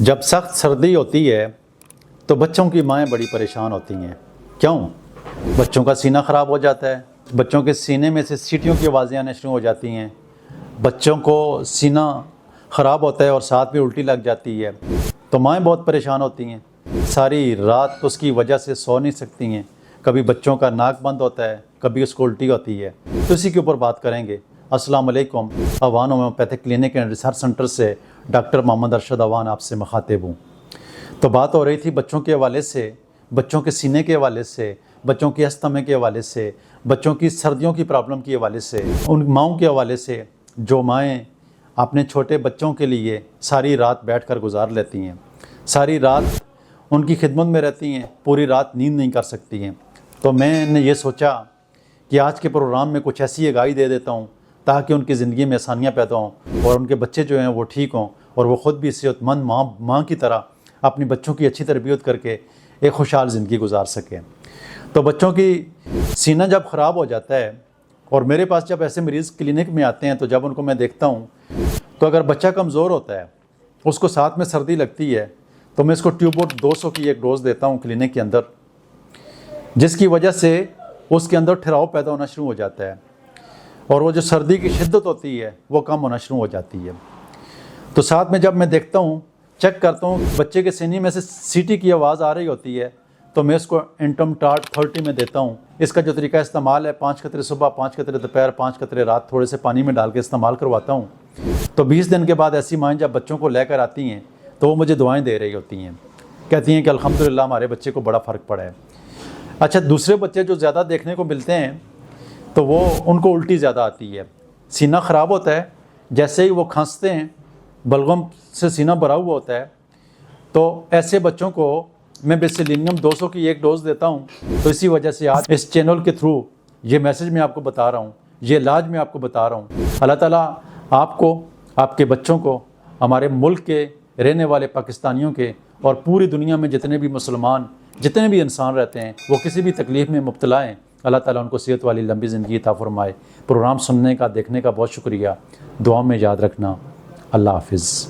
जब सख्त सर्दी होती है तो बच्चों की माएँ बड़ी परेशान होती हैं। क्यों? बच्चों का सीना ख़राब हो जाता है, बच्चों के सीने में से सीटियों की आवाज़ें आना शुरू हो जाती हैं, बच्चों को सीना ख़राब होता है और साथ में उल्टी लग जाती है, तो माएँ बहुत परेशान होती हैं। सारी रात उसकी वजह से सो नहीं सकती हैं। कभी बच्चों का नाक बंद होता है, कभी उसको उल्टी होती है। तो इसी के ऊपर बात करेंगे। अस्सलाम वालेकुम। Awan homeopathic clinic and research centre से डॉक्टर मोहम्मद अरशद अवान आपसे मुखातिब हूँ। तो बात हो रही थी बच्चों के हवाले से, बच्चों के सीने के हवाले से, बच्चों की अस्थमा के हवाले से, बच्चों की सर्दियों की प्रॉब्लम के हवाले से, उन माँओं के हवाले से जो माएँ अपने छोटे बच्चों के लिए सारी रात बैठकर गुजार लेती हैं, सारी रात उनकी खिदमत में रहती हैं, पूरी रात नींद नहीं कर सकती हैं। तो मैंने ये सोचा कि आज के प्रोग्राम में कुछ ऐसी आगाही दे देता हूँ ताकि उनकी ज़िंदगी में आसानियाँ पैदा हों और उनके बच्चे जो हैं वो ठीक हों और वो ख़ुद भी सेहतमंद माँ की तरह अपने बच्चों की अच्छी तरबियत करके एक खुशहाल ज़िंदगी गुजार सकें। तो बच्चों की सीना जब ख़राब हो जाता है और मेरे पास जब ऐसे मरीज़ क्लिनिक में आते हैं तो जब उनको मैं देखता हूँ तो अगर बच्चा कमज़ोर होता है, उसको साथ में सर्दी लगती है, तो मैं इसको ट्यूबोट 200 की एक डोज़ देता हूँ क्लिनिक के अंदर, जिसकी वजह से उसके अंदर ठहराव पैदा होना शुरू हो जाता है और वो जो सर्दी की शिद्दत होती है वो कम होना शुरू हो जाती है। तो साथ में जब मैं देखता हूँ, चेक करता हूँ बच्चे के सीने में से सीटी की आवाज़ आ रही होती है, तो मैं इसको एंटम टार्ट 30 में देता हूँ। इसका जो तरीका इस्तेमाल है, 5 कतरे सुबह, 5 कतरे दोपहर, 5 कतरे रात, थोड़े से पानी में डाल के इस्तेमाल करवाता हूँ। तो 20 दिन के बाद ऐसी माएँ जब बच्चों को लेकर आती हैं तो वो मुझे दुआएँ दे रही होती हैं, कहती हैं कि अल्हम्दुलिल्लाह हमारे बच्चे को बड़ा फ़र्क पड़ा है। अच्छा, दूसरे बच्चे जो ज़्यादा देखने को मिलते हैं तो वो उनको उल्टी ज़्यादा आती है, सीना ख़राब होता है, जैसे ही वो खांसते हैं बलगम से सीना भरा हुआ होता है। तो ऐसे बच्चों को मैं बेसिलिनियम 200 की एक डोज़ देता हूँ। तो इसी वजह से आज इस चैनल के थ्रू ये मैसेज मैं आपको बता रहा हूँ, ये इलाज मैं आपको बता रहा हूँ। अल्लाह ताला आपको, आपके बच्चों को, हमारे मुल्क के रहने वाले पाकिस्तानियों के और पूरी दुनिया में जितने भी मुसलमान, जितने भी इंसान रहते हैं, वो किसी भी तकलीफ़ में मुब्तला हैं, अल्लाह ताला उनको सेहत वाली लंबी ज़िंदगी अता फ़रमाए। प्रोग्राम सुनने का, देखने का बहुत शुक्रिया। दुआ में याद रखना। अल्लाह हाफ़िज़।